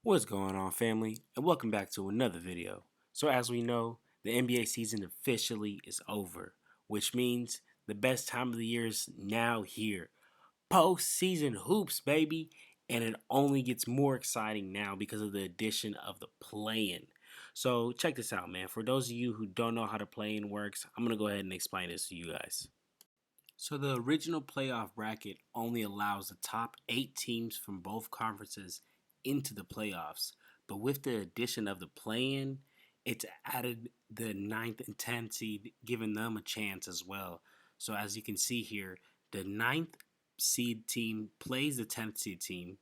What's going on, family, and welcome back to another video. So as we know, the NBA season officially is over, which means the best time of the year is now here. Postseason hoops, baby, and it only gets more exciting now because of the addition of the play-in. So check this out, man. For those of you who don't know how the play-in works, I'm going to go ahead and explain this to you guys. So the original playoff bracket only allows the top 8 teams from both conferences into the playoffs. But with the addition of the play-in, it's added the ninth and 10th seed, giving them a chance as well. So as you can see here, the ninth seed team plays the 10th seed team.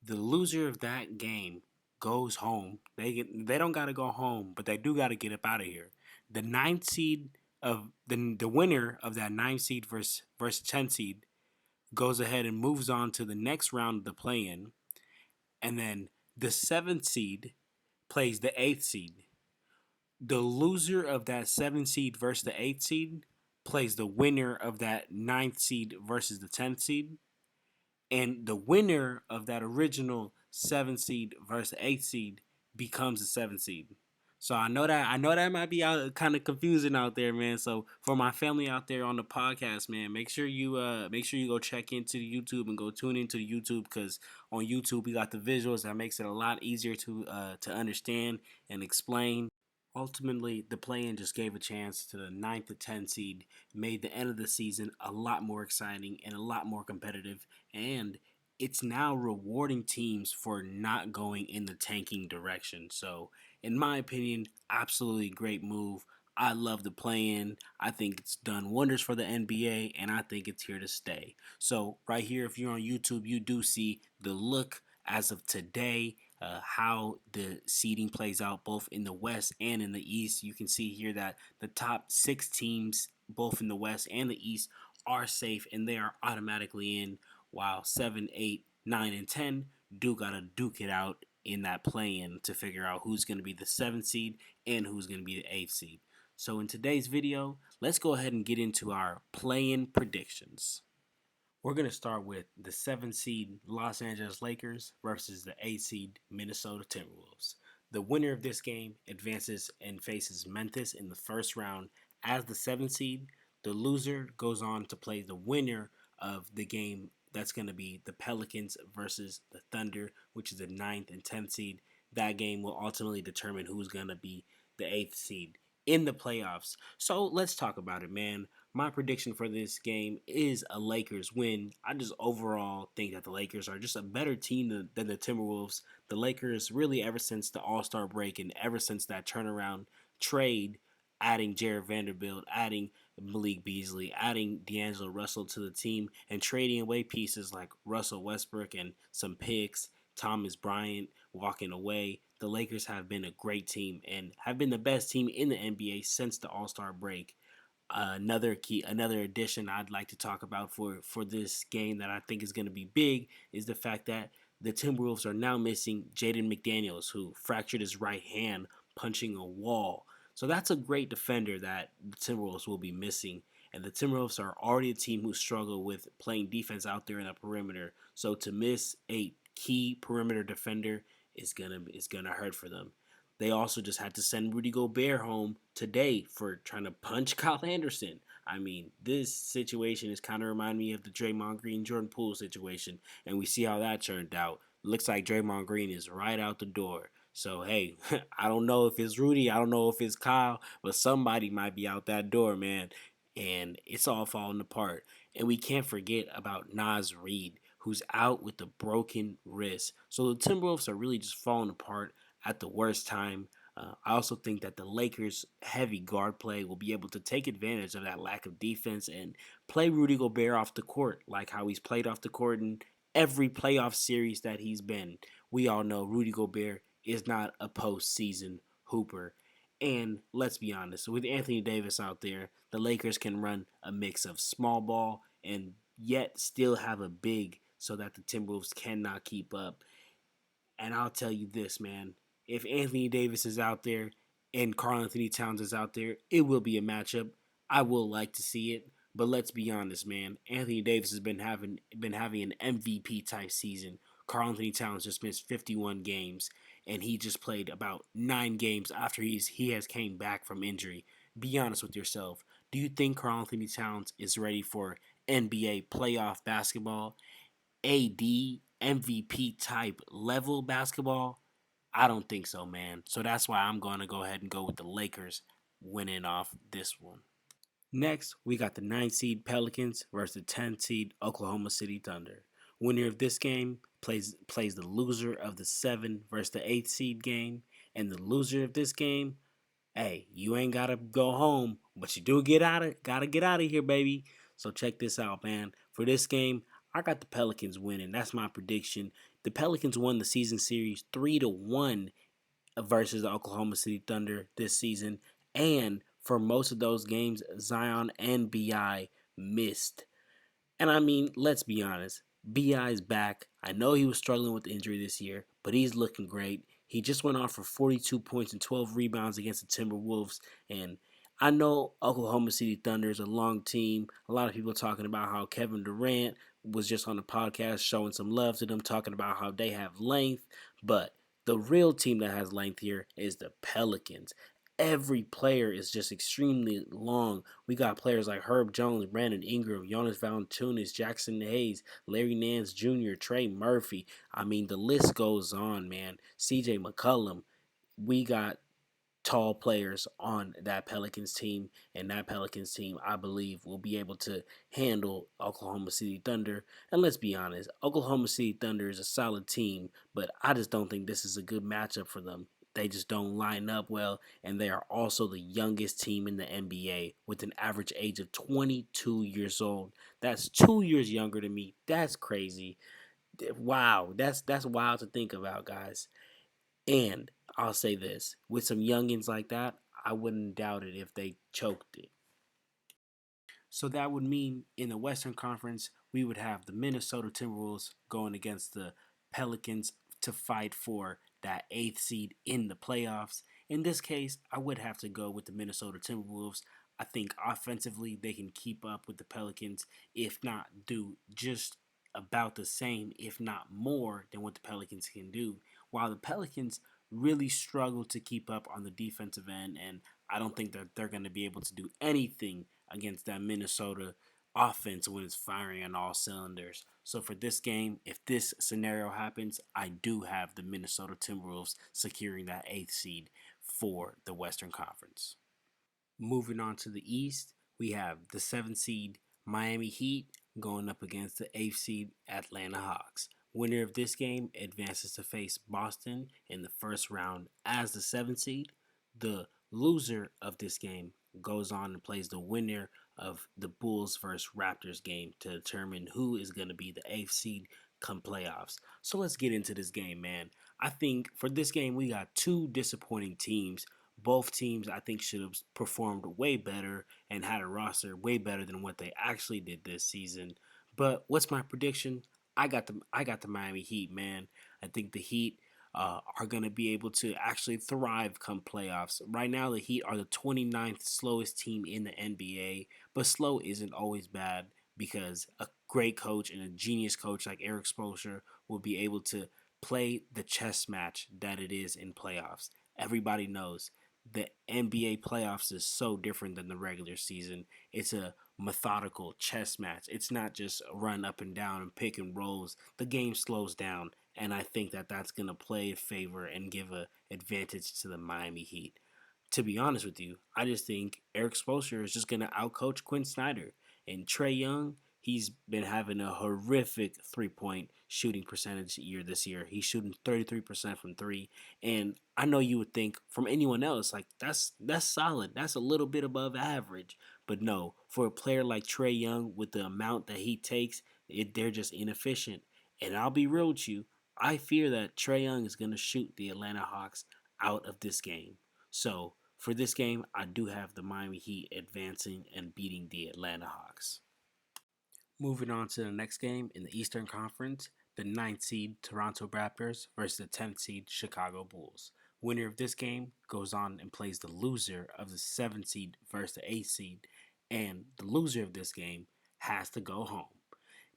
The loser of that game goes home. They don't got to go home, but they do got to get up out of here. The ninth seed of the winner of that ninth seed versus 10 seed goes ahead and moves on to the next round of the play-in, and then the seventh seed plays the eighth seed. The loser of that seventh seed versus the eighth seed plays the winner of that ninth seed versus the 10th seed, and the winner of that original 7th seed versus 8th seed becomes the 7th seed. So I know that might be out kind of confusing out there, man. So for my family out there on the podcast, man, make sure you go check into the YouTube and go tune into the YouTube, because on YouTube we got the visuals that makes it a lot easier to understand and explain. Ultimately, the play-in just gave a chance to the ninth to 10 seed, made the end of the season a lot more exciting and a lot more competitive, and it's now rewarding teams for not going in the tanking direction. So, in my opinion, absolutely great move. I love the play-in. I think it's done wonders for the NBA, and I think it's here to stay. So, right here, if you're on YouTube, you do see the look as of today, how the seeding plays out both in the West and in the East. You can see here that the top 6 teams, both in the West and the East, are safe and they are automatically in, while 7, 8, 9, and 10 do gotta duke it out in that play-in to figure out who's going to be the 7th seed and who's going to be the 8th seed. So in today's video, let's go ahead and get into our play-in predictions. We're going to start with the 7th seed Los Angeles Lakers versus the 8th seed Minnesota Timberwolves. The winner of this game advances and faces Memphis in the first round as the 7th seed. The loser goes on to play the winner of the game that's going to be the Pelicans versus the Thunder, which is the 9th and 10th seed. That game will ultimately determine who's going to be the 8th seed in the playoffs. So let's talk about it, man. My prediction for this game is a Lakers win. I just overall think that the Lakers are just a better team than the Timberwolves. The Lakers, really, ever since the All-Star break and ever since that turnaround trade, adding Jared Vanderbilt, adding Malik Beasley, adding D'Angelo Russell to the team, and trading away pieces like Russell Westbrook and some picks, Thomas Bryant walking away, the Lakers have been a great team and have been the best team in the NBA since the All-Star break. Another addition I'd like to talk about for this game that I think is going to be big is the fact that the Timberwolves are now missing Jaden McDaniels, who fractured his right hand punching a wall. So that's a great defender that the Timberwolves will be missing. And the Timberwolves are already a team who struggle with playing defense out there in the perimeter. So to miss a key perimeter defender is gonna hurt for them. They also just had to send Rudy Gobert home today for trying to punch Kyle Anderson. I mean, this situation is kind of remind me of the Draymond Green Jordan Poole situation, and we see how that turned out. Looks like Draymond Green is right out the door. So hey, I don't know if it's Rudy, I don't know if it's Kyle, but somebody might be out that door, man. And it's all falling apart. And we can't forget about Naz Reid, who's out with a broken wrist. So the Timberwolves are really just falling apart at the worst time. I also think that the Lakers' heavy guard play will be able to take advantage of that lack of defense and play Rudy Gobert off the court, like how he's played off the court in every playoff series that he's been. We all know Rudy Gobert is not a postseason hooper. And let's be honest, with Anthony Davis out there, the Lakers can run a mix of small ball and yet still have a big so that the Timberwolves cannot keep up. And I'll tell you this, man. If Anthony Davis is out there and Karl-Anthony Towns is out there, it will be a matchup. I will like to see it, but let's be honest, man. Anthony Davis has been having an MVP type season. Karl Anthony Towns just missed 51 games, and he just played about 9 games after he has came back from injury. Be honest with yourself. Do you think Karl Anthony Towns is ready for NBA playoff basketball, AD MVP type level basketball? I don't think so, man. So that's why I'm going to go ahead and go with the Lakers winning off this one. Next, we got the 9 seed Pelicans versus the 10 seed Oklahoma City Thunder. Winner of this game plays the loser of the 7 versus the 8 seed game, and the loser of this game, hey, you ain't gotta go home, but you do gotta get out of here, baby. So check this out, man. For this game, I got the Pelicans winning. That's my prediction. The Pelicans won the season series 3-1 versus the Oklahoma City Thunder this season. And for most of those games, Zion and BI missed. And I mean, let's be honest. BI's back. I know he was struggling with the injury this year, but he's looking great. He just went off for 42 points and 12 rebounds against the Timberwolves. And I know Oklahoma City Thunder is a long team. A lot of people talking about how Kevin Durant was just on the podcast showing some love to them, talking about how they have length. But the real team that has length here is the Pelicans. Every player is just extremely long. We got players like Herb Jones, Brandon Ingram, Jonas Valanciunas, Jackson Hayes, Larry Nance Jr., Trey Murphy. I mean, the list goes on, man. CJ McCollum. We got tall players on that Pelicans team, and that Pelicans team, I believe, will be able to handle Oklahoma City Thunder. And let's be honest, Oklahoma City Thunder is a solid team, but I just don't think this is a good matchup for them. They just don't line up well, and they are also the youngest team in the NBA with an average age of 22 years old. That's 2 years younger than me. That's crazy. Wow, that's wild to think about, guys. And I'll say this, with some youngins like that, I wouldn't doubt it if they choked it. So that would mean in the Western Conference, we would have the Minnesota Timberwolves going against the Pelicans to fight for that 8th seed in the playoffs. In this case, I would have to go with the Minnesota Timberwolves. I think offensively they can keep up with the Pelicans, if not do just about the same, if not more, than what the Pelicans can do. While the Pelicans really struggle to keep up on the defensive end, and I don't think that they're going to be able to do anything against that Minnesota offense when it's firing on all cylinders. So for this game, if this scenario happens, I do have the Minnesota Timberwolves securing that 8th seed for the Western Conference. Moving on to the East, we have the 7th seed Miami Heat going up against the 8th seed Atlanta Hawks. Winner of this game advances to face Boston in the first round as the 7th seed. The loser of this game goes on and plays the winner of the Bulls versus Raptors game to determine who is going to be the 8th seed come playoffs. So let's get into this game, man. I think for this game, we got two disappointing teams. Both teams, I think, should have performed way better and had a roster way better than what they actually did this season. But what's my prediction? I got the Miami Heat, man. I think the Heat are going to be able to actually thrive come playoffs. Right now, the Heat are the 29th slowest team in the NBA, but slow isn't always bad because a great coach and a genius coach like Eric Spoelstra will be able to play the chess match that it is in playoffs. Everybody knows the NBA playoffs is so different than the regular season. It's a methodical chess match. It's not just run up and down and pick and rolls. The game slows down, and I think that that's going to play a favor and give a advantage to the Miami Heat. To be honest with you, I just think Eric Spoelstra is just going to outcoach Quinn Snyder. And Trae Young, he's been having a horrific 3-point shooting percentage year this year. He's shooting 33% from three. And I know you would think from anyone else, like that's solid. That's a little bit above average. But no, for a player like Trae Young with the amount that he takes, they're just inefficient. And I'll be real with you, I fear that Trae Young is going to shoot the Atlanta Hawks out of this game. So for this game, I do have the Miami Heat advancing and beating the Atlanta Hawks. Moving on to the next game in the Eastern Conference, the 9th seed Toronto Raptors versus the 10th seed Chicago Bulls. Winner of this game goes on and plays the loser of the 7th seed versus the 8th seed, and the loser of this game has to go home.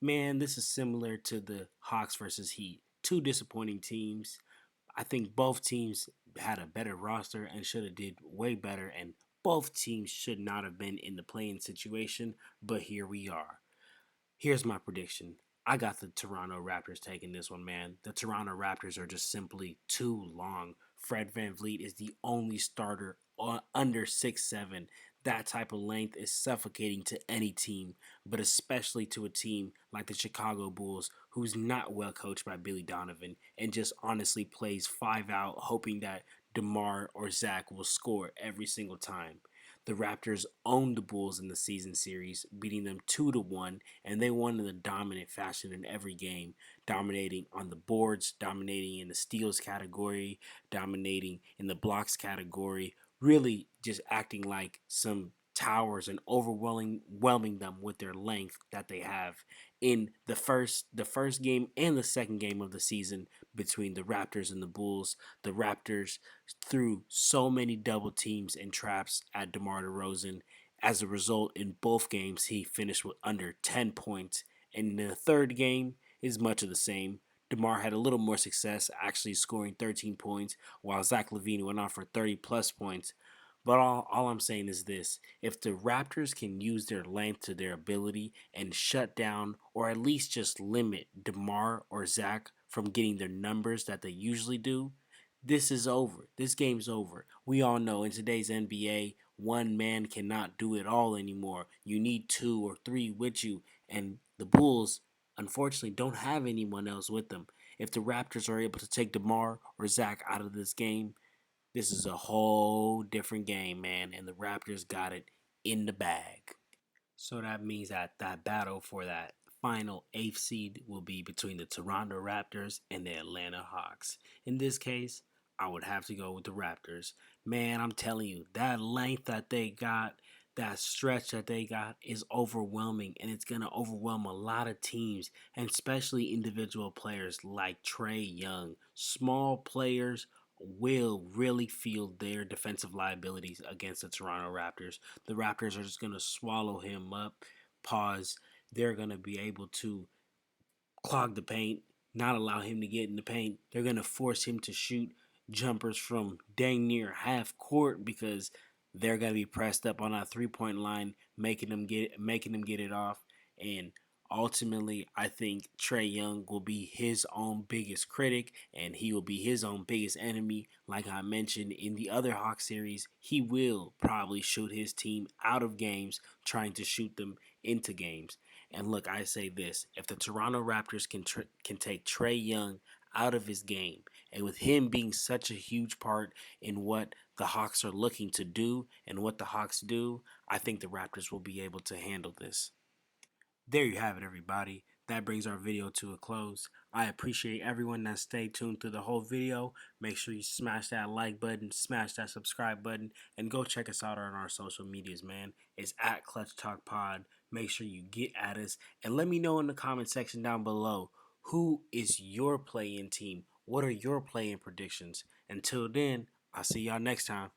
Man, this is similar to the Hawks versus Heat. two disappointing teams. I think both teams had a better roster and should have did way better, and both teams should not have been in the playing situation, but here we are. Here's my prediction. I got the Toronto Raptors taking this one, man. The Toronto Raptors are just simply too long. Fred VanVleet is the only starter under 6'7". That type of length is suffocating to any team, but especially to a team like the Chicago Bulls, who's not well coached by Billy Donovan and just honestly plays five out, hoping that DeMar or Zach will score every single time. The Raptors owned the Bulls in the season series, beating them 2-1, and they won in a dominant fashion in every game, dominating on the boards, dominating in the steals category, dominating in the blocks category, really just acting like some towers and overwhelming them with their length that they have in the first game and the second game of the season between the Raptors and the Bulls. The Raptors threw so many double teams and traps at DeMar DeRozan. As a result, in both games, he finished with under 10 points. And in the third game is much of the same. DeMar had a little more success, actually scoring 13 points, while Zach LaVine went off for 30 plus points. But all I'm saying is this: if the Raptors can use their length to their ability and shut down or at least just limit DeMar or Zach from getting their numbers that they usually do, this is over. This game's over. We all know in today's NBA, one man cannot do it all anymore. You need two or three with you, and the Bulls, unfortunately, don't have anyone else with them. If the Raptors are able to take DeMar or Zach out of this game, this is a whole different game, man, and the Raptors got it in the bag. So that means that that battle for that final eighth seed will be between the Toronto Raptors and the Atlanta Hawks. In this case, I would have to go with the Raptors. Man, I'm telling you, that length that they got, that stretch that they got is overwhelming, and it's going to overwhelm a lot of teams, and especially individual players like Trae Young. Small players will really feel their defensive liabilities against the Toronto Raptors. The Raptors are just going to swallow him up. Pause. They're going to be able to clog the paint, not allow him to get in the paint. They're going to force him to shoot jumpers from dang near half court because they're going to be pressed up on that 3-point line, making him get it off. And ultimately, I think Trae Young will be his own biggest critic and he will be his own biggest enemy. Like I mentioned in the other Hawk series, he will probably shoot his team out of games trying to shoot them into games. And look, I say this: if the Toronto Raptors can take Trae Young out of his game, and with him being such a huge part in what the Hawks are looking to do and what the Hawks do, I think the Raptors will be able to handle this. There you have it, everybody. That brings our video to a close. I appreciate everyone that stayed tuned through the whole video. Make sure you smash that like button, smash that subscribe button, and go check us out on our social medias, man. It's at Clutch Talk Pod. Make sure you get at us and let me know in the comment section down below, who is your play-in team? What are your play-in predictions? Until then, I'll see y'all next time.